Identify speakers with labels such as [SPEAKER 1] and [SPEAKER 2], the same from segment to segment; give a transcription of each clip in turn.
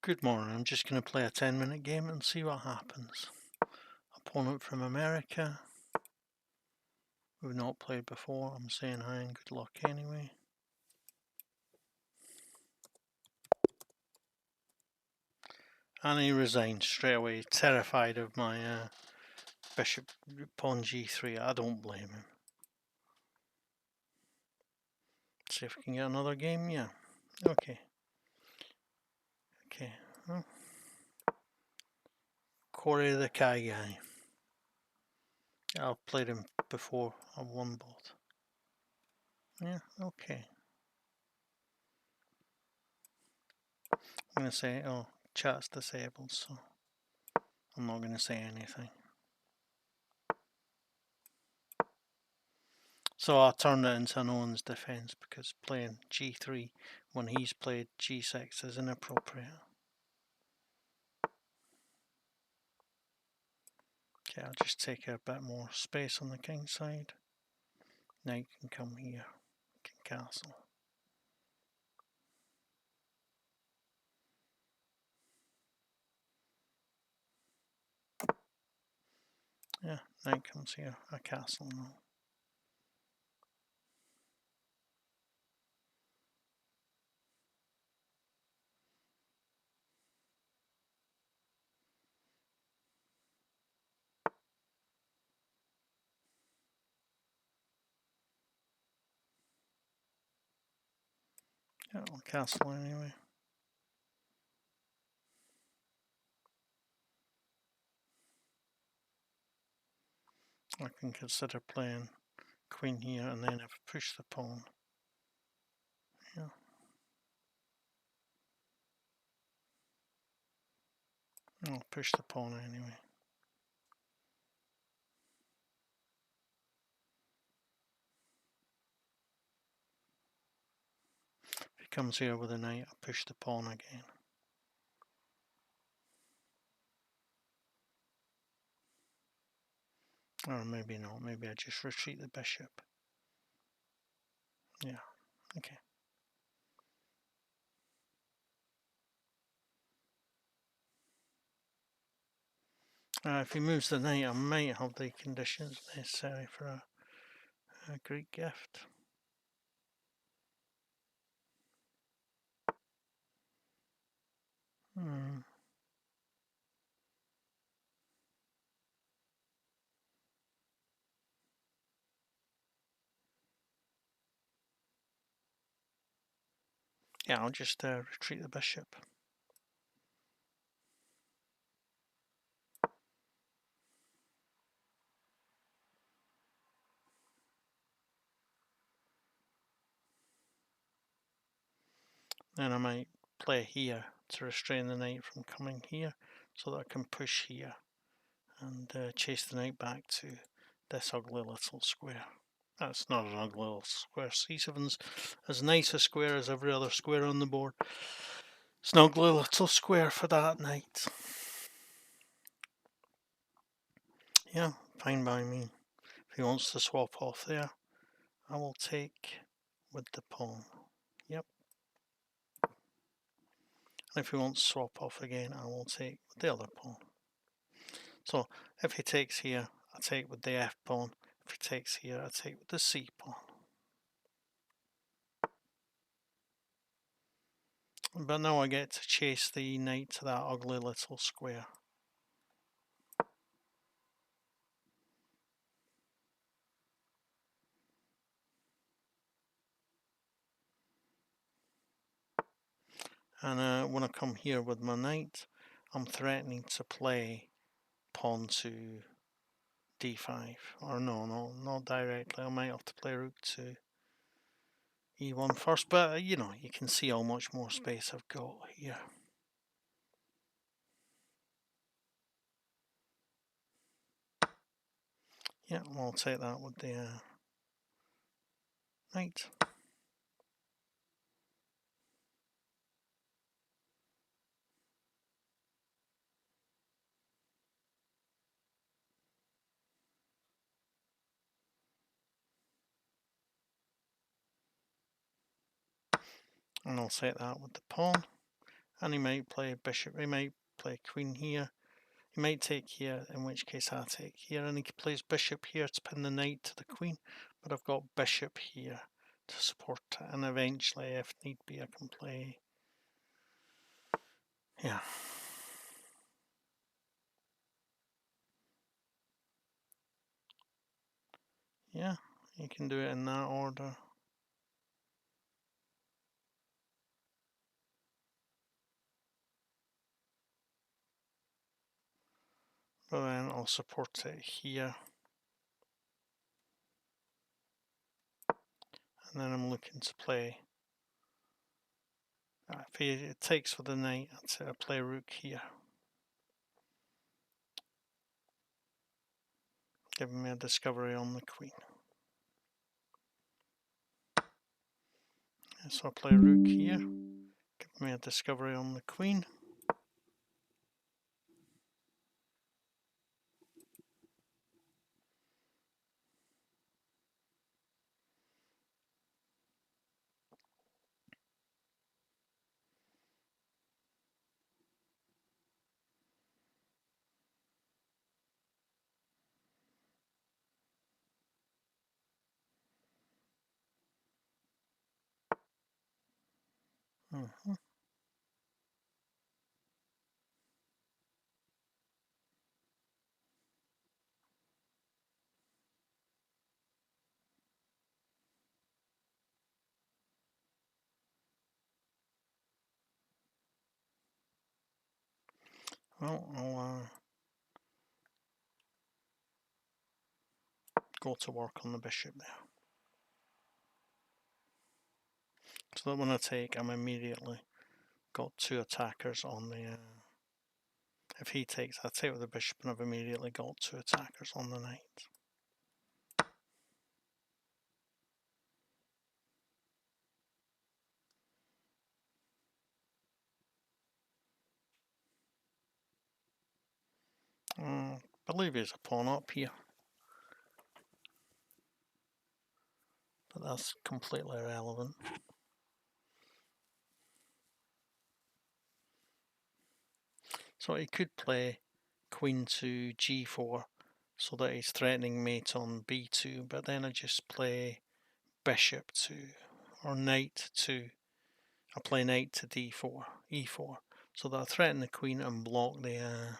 [SPEAKER 1] Good morning. I'm just going to play a 10-minute game and see what happens. Opponent from America. We've not played before. I'm saying hi and good luck anyway. And he resigned straight away, terrified of my bishop pawn g3. I don't blame him. See if we can get another game. Yeah. Okay. Okay. Well, Corey the Kai guy. I've played him before. I've won both. Yeah. Okay. I'm going to say, oh, chat's disabled, so I'm not going to say anything. So I turned it into no one's defence because playing g3 when he's played g6 is inappropriate. Okay, I'll just take a bit more space on the king side. Knight can come here, can castle. Yeah, knight comes here, a castle now. Yeah, I'll castle anyway. I can consider playing queen here and then if I push the pawn. Yeah. I'll push the pawn anyway. If he comes here with a knight, I'll push the pawn again. Or maybe not, maybe I just retreat the bishop. Yeah, okay. If he moves the knight, I might have the conditions necessary for a Greek gift. Yeah, I'll just retreat the bishop. Then I might play here to restrain the knight from coming here so that I can push here and chase the knight back to this ugly little square. That's not an ugly little square. C7's as nice a square as every other square on the board. It's an ugly little square for that knight. Yeah, fine by me. If he wants to swap off there, I will take with the pawn. Yep. And if he wants to swap off again, I will take with the other pawn. So if he takes here, I take with the f pawn. If he takes here, I take with the c pawn. But now I get to chase the knight to that ugly little square. And when I come here with my knight, I'm threatening to play pawn to d5. Or no, not directly. I might have to play rook to e1 first. But, you know, you can see how much more space I've got here. Yeah, I'll take that with the knight. And I'll take that with the pawn. and he might play bishop. He might play queen here. He might take here, in which case I take here, and he plays bishop here to pin the knight to the queen. But I've got bishop here to support it, and eventually, if need be, I can play. Yeah. Yeah, you can do it in that order. But then I'll support it here. And then I'm looking to play. If he takes for the knight, I'd say I play rook here, giving me a discovery on the queen. So I play rook here, giving me a discovery on the queen. Well, I'll go to work on the bishop there. So that when I take, I'm immediately got two attackers on the. If he takes, I take with the bishop, and I've immediately got two attackers on the knight. I believe he's a pawn up here, but that's completely irrelevant. So he could play queen to g4 so that he's threatening mate on b2, but then I just play bishop to, or knight to, I play knight to d4, e4, so that I threaten the queen and block the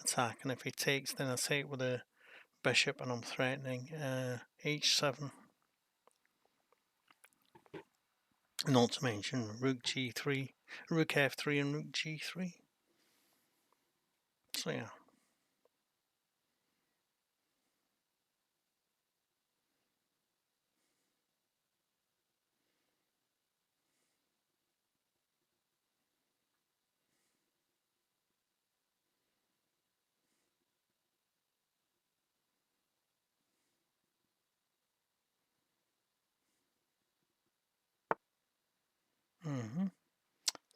[SPEAKER 1] attack. And if he takes, then I take with the bishop and I'm threatening h7. Not to mention rook g3, rook f3 and rook g3. So yeah.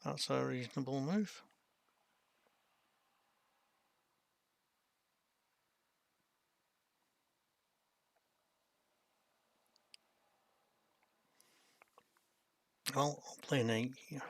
[SPEAKER 1] That's a reasonable move. Well, I'll play knight here.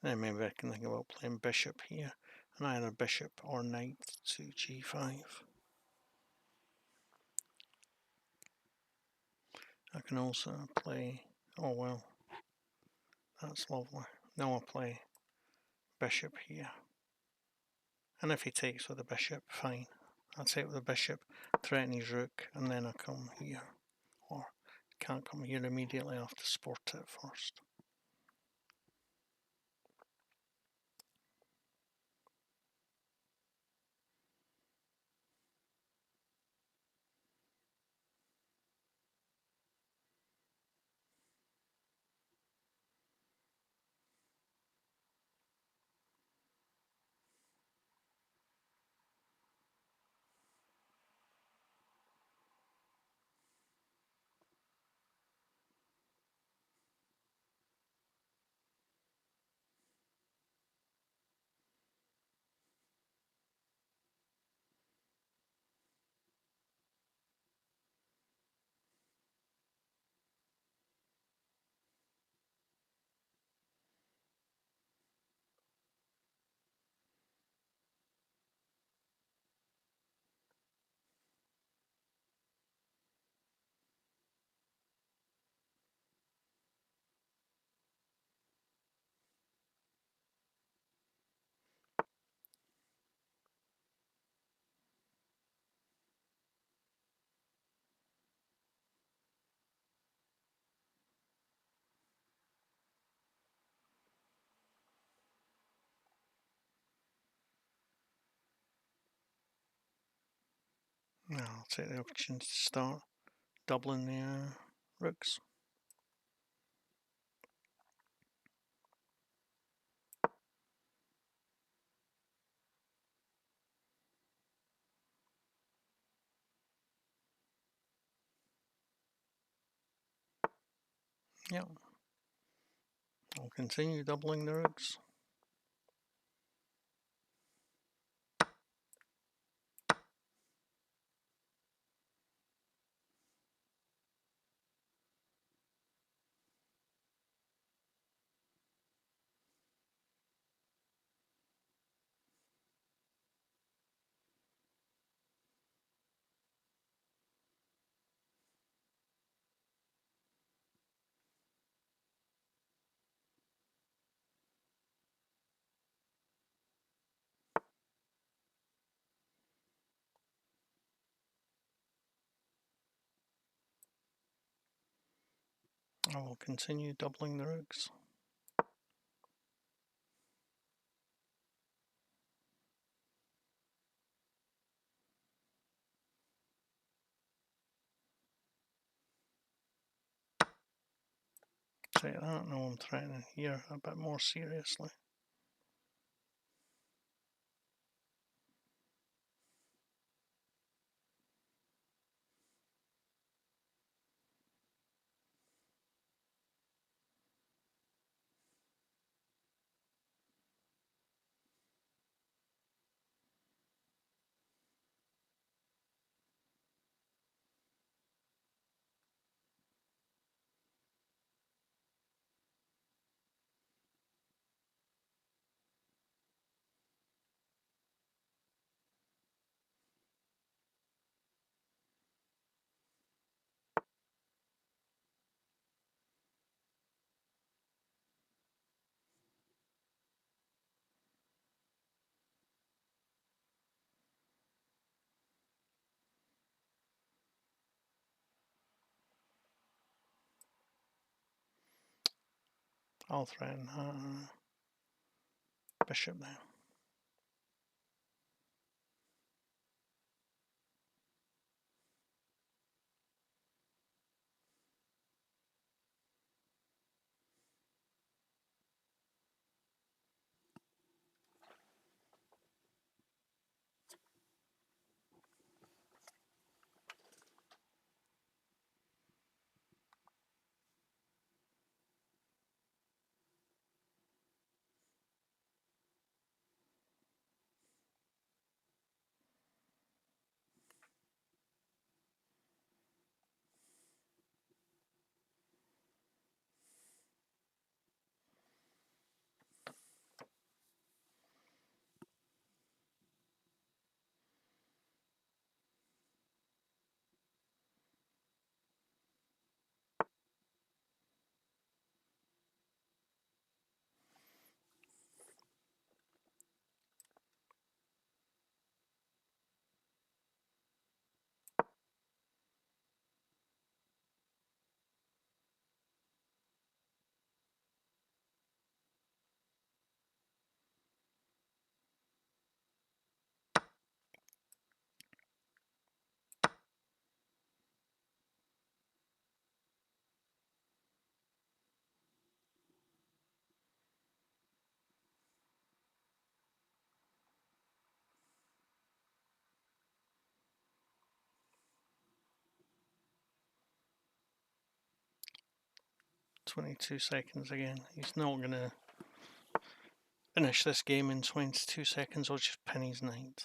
[SPEAKER 1] Then maybe I can think about playing bishop here, and either bishop or knight to g5. I can also play, oh well, that's lovely. Now I'll play bishop here. And if he takes with the bishop, fine. I'll take with the bishop, threaten his rook, and then I come here. Or can't come here immediately, I have to support it first. Now I'll take the opportunity to start doubling the rooks. Yep. I'll continue doubling the rooks. I will continue doubling the rooks. Take that, now I'm threatening here a bit more seriously. I'll threaten bishop there. $22 again. He's not going to finish this game in 22 seconds or just pin his knight.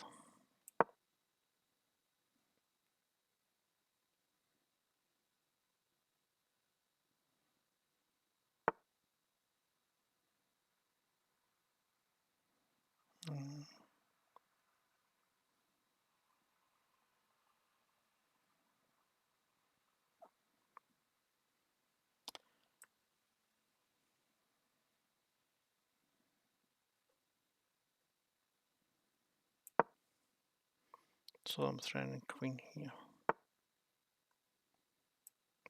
[SPEAKER 1] So I'm threatening queen here.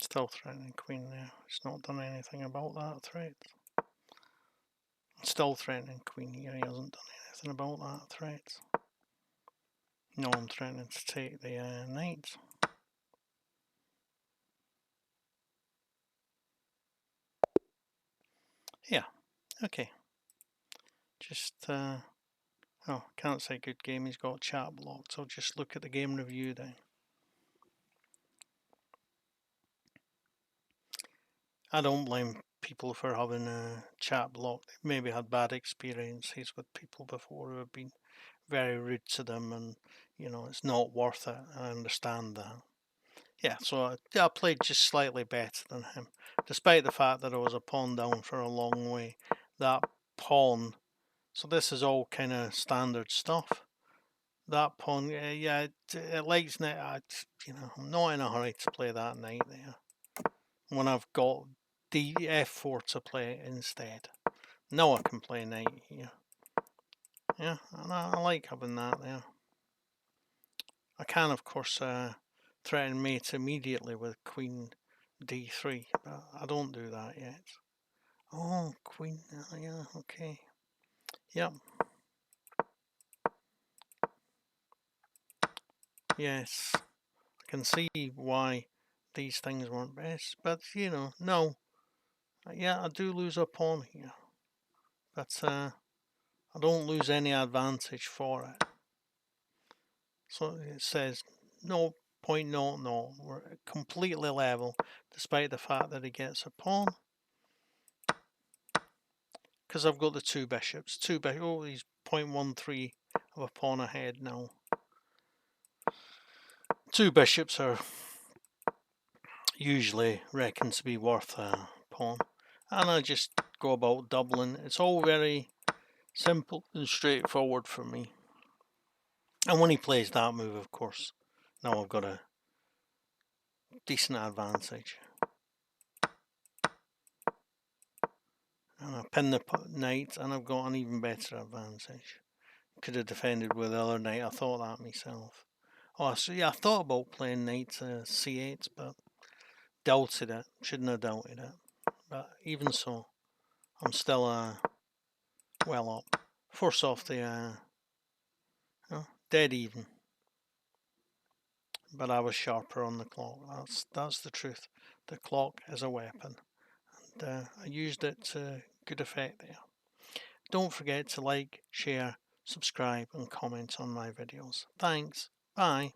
[SPEAKER 1] Still threatening queen there. He's not done anything about that threat. Still threatening queen here. He hasn't done anything about that threat. No, I'm threatening to take the knight. Yeah, okay. Just, oh, can't say good game, he's got chat blocked, so just look at the game review then. I don't blame people for having a chat blocked. They've maybe had bad experiences with people before who have been very rude to them, and it's not worth it. I understand that. Yeah, so I played just slightly better than him, despite the fact that I was a pawn down for a long way. That pawn, so this is all kind of standard stuff. That pawn, yeah, it likes knight. I'm not in a hurry to play that knight there when I've got the f4 to play instead. Now I can play knight here. Yeah, and I like having that there. I can, of course, threaten mate immediately with queen d3, but I don't do that yet. Oh, queen, yeah, okay. Yep. Yes, I can see why these things weren't best, but no. Yeah, I do lose a pawn here, but I don't lose any advantage for it. So it says no point, no. We're completely level, despite the fact that he gets a pawn. Because I've got the two bishops. Oh, he's 0.13 of a pawn ahead now. Two bishops are usually reckoned to be worth a pawn. And I just go about doubling. It's all very simple and straightforward for me. And when he plays that move, of course, now I've got a decent advantage. And I pin the knight, and I've got an even better advantage. Could have defended with the other knight. I thought that myself. Oh, so yeah, I thought about playing knight c8, but doubted it. Shouldn't have doubted it. But even so, I'm still well up. Force off the dead even. But I was sharper on the clock. That's the truth. The clock is a weapon, and I used it to good effect there. Don't forget to like, share, subscribe, and comment on my videos. Thanks. Bye.